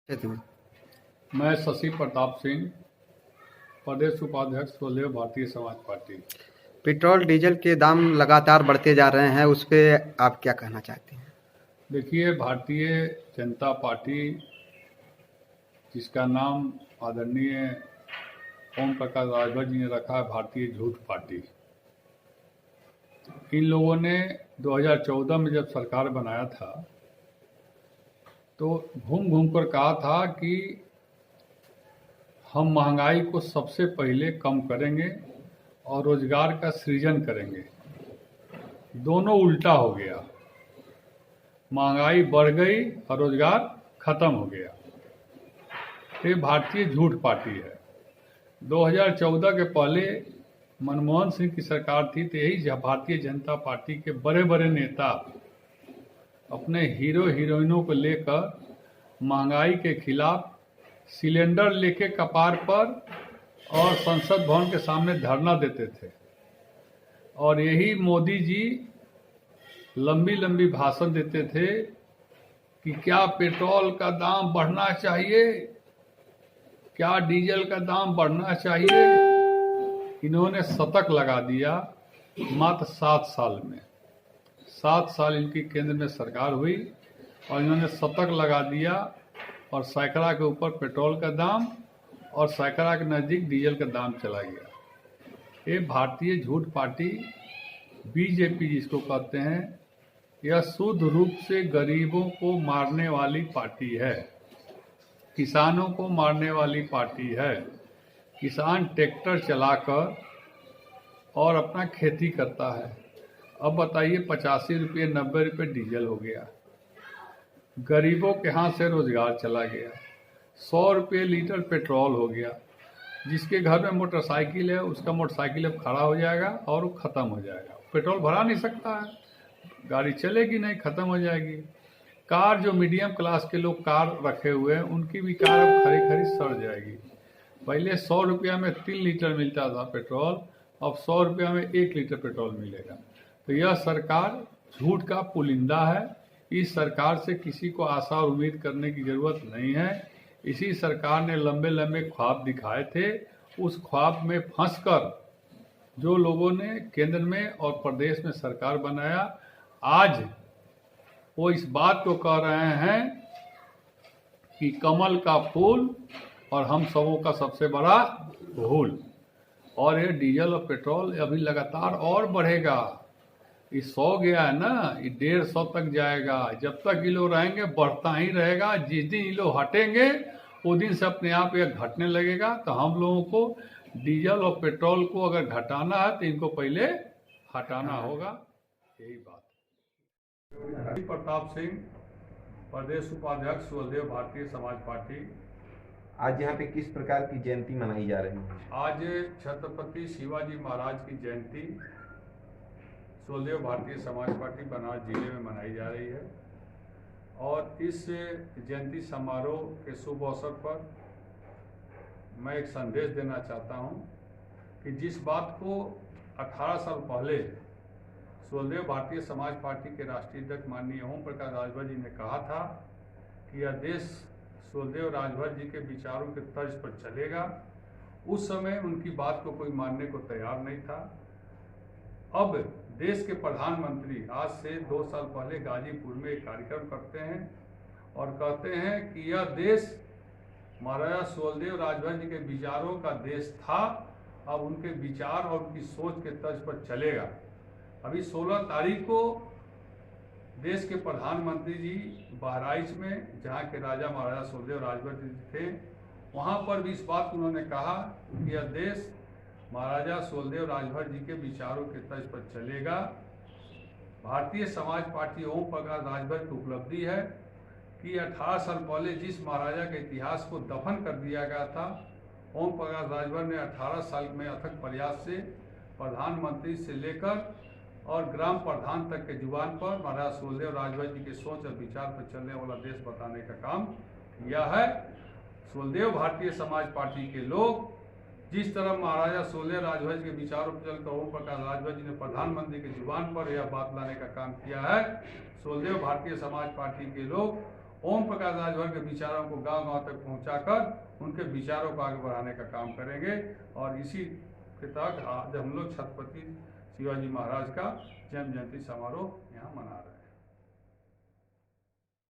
क्षेत्र में। मैं शशि प्रताप सिंह, प्रदेश उपाध्यक्ष स्वदेव Bharatiya Samaj party. Petrol diesel के दाम लगातार बढ़ते जा रहे हैं, उस पे आप क्या कहना चाहते हैं? देखिए, भारतीय जनता पार्टी, जिसका नाम आदरणीय ओम प्रकाश राजभर जी ने रखा है भारतीय झूठ पार्टी, इन लोगों ने 2014 में जब सरकार बनाया था तो घूम घूम कर कहा था कि हम महंगाई को सबसे पहले कम करेंगे और रोजगार का सृजन करेंगे। दोनों उल्टा हो गया, महंगाई बढ़ गई और रोजगार खत्म हो गया। ये भारतीय झूठ पार्टी है। 2014 के पहले मनमोहन सिंह की सरकार थी तो यही भारतीय जनता पार्टी के बड़े बड़े नेता अपने हीरो हीरोइनों को लेकर महंगाई के खिलाफ सिलेंडर लेके कपार पर और संसद भवन के सामने धरना देते थे, और यही मोदी जी लंबी लंबी भाषण देते थे कि क्या पेट्रोल का दाम बढ़ना चाहिए, क्या डीजल का दाम बढ़ना चाहिए। इन्होंने शतक लगा दिया मात्र 7 साल में। 7 साल इनकी केंद्र में सरकार हुई और इन्होंने शतक लगा दिया, और सैकड़ा के ऊपर पेट्रोल का दाम और सैकड़ा के नज़दीक डीजल का दाम चला गया। ये भारतीय झूठ पार्टी बीजेपी जिसको कहते हैं, यह शुद्ध रूप से गरीबों को मारने वाली पार्टी है, किसानों को मारने वाली पार्टी है। किसान ट्रैक्टर चलाकर और अपना खेती करता है। अब बताइए, 85 रुपये 90 रुपये डीजल हो गया, गरीबों के हाथ से रोजगार चला गया। 100 रुपये लीटर पेट्रोल हो गया। जिसके घर में मोटरसाइकिल है उसका मोटरसाइकिल अब खड़ा हो जाएगा और वो ख़त्म हो जाएगा। पेट्रोल भरा नहीं सकता है, गाड़ी चलेगी नहीं, ख़त्म हो जाएगी। कार, जो मीडियम क्लास के लोग कार रखे हुए हैं, उनकी भी कार अब खरी खरी सड़ जाएगी। पहले 100 रुपया में 3 लीटर मिलता था पेट्रोल, अब 100 रुपया में 1 लीटर पेट्रोल मिलेगा। तो यह सरकार झूठ का पुलिंदा है। इस सरकार से किसी को आशा और उम्मीद करने की ज़रूरत नहीं है। इसी सरकार ने लंबे लंबे ख्वाब दिखाए थे, उस ख्वाब में फंसकर जो लोगों ने केंद्र में और प्रदेश में सरकार बनाया, आज वो इस बात को कह रहे हैं कि कमल का फूल और हम सबों का सबसे बड़ा भूल। और ये डीजल और पेट्रोल अभी लगातार और बढ़ेगा। ये 100 गया है ना, ये 150 तक जाएगा। जब तक ये लोग रहेंगे बढ़ता ही रहेगा। जिस दिन ये लोग हटेंगे उस दिन से अपने आप ये घटने लगेगा। तो हम लोगों को डीजल और पेट्रोल को अगर घटाना है तो इनको पहले हटाना होगा। यही बात। प्रताप सिंह, प्रदेश उपाध्यक्ष स्वदेव भारतीय समाज पार्टी। आज यहाँ पे किस प्रकार की जयंती मनाई जा रही है? आज छत्रपति शिवाजी महाराज की जयंती स्वदेव भारतीय समाज पार्टी बनारस जिले में मनाई जा रही है। और इस जयंती समारोह के शुभ अवसर पर मैं एक संदेश देना चाहता हूं कि जिस बात को 18 साल पहले स्वदेव भारतीय समाज पार्टी के राष्ट्रीय अध्यक्ष माननीय ओम प्रकाश राजभर जी ने कहा था कि यह देश स्वदेव राजभर जी के विचारों के तर्ज पर चलेगा, उस समय उनकी बात को कोई मानने को तैयार नहीं था। अब देश के प्रधानमंत्री आज से 2 साल पहले गाजीपुर में एक कार्यक्रम करते हैं और कहते हैं कि यह देश महाराजा सुहेलदेव राजभर जी के विचारों का देश था, अब उनके विचार और उनकी सोच के तर्ज पर चलेगा। अभी 16 तारीख को देश के प्रधानमंत्री जी बहराइच में, जहाँ के राजा महाराजा सुहेलदेव राजभर जी थे, वहाँ पर भी इस बात को उन्होंने कहा कि यह देश महाराजा सुहेलदेव राजभर जी के विचारों के तर्ज पर चलेगा। भारतीय समाज पार्टी ओम प्रकाश राजभर की उपलब्धि है कि 18 साल पहले जिस महाराजा के इतिहास को दफन कर दिया गया था, ओम प्रकाश राजभर ने 18 साल में अथक प्रयास से प्रधानमंत्री से लेकर और ग्राम प्रधान तक के जुबान पर महाराजा सुहेलदेव राजभर जी के सोच और विचार पर चलने वाला देश बताने का काम किया है। सुहेलदेव भारतीय समाज पार्टी के लोग जिस तरह महाराजा सुहेलदेव राजभर जी के विचारों पर चलकर ओम प्रकाश राजभर जी ने प्रधानमंत्री के जुबान पर यह बात लाने का काम किया है, सुहेलदेव भारतीय समाज पार्टी के लोग ओम प्रकाश राजभर के विचारों को गांव गांव तक पहुंचाकर उनके विचारों को आगे बढ़ाने का काम करेंगे। और इसी के तहत आज हम लोग छत्रपति शिवाजी महाराज का जन्म जयंती समारोह यहाँ मना रहे हैं।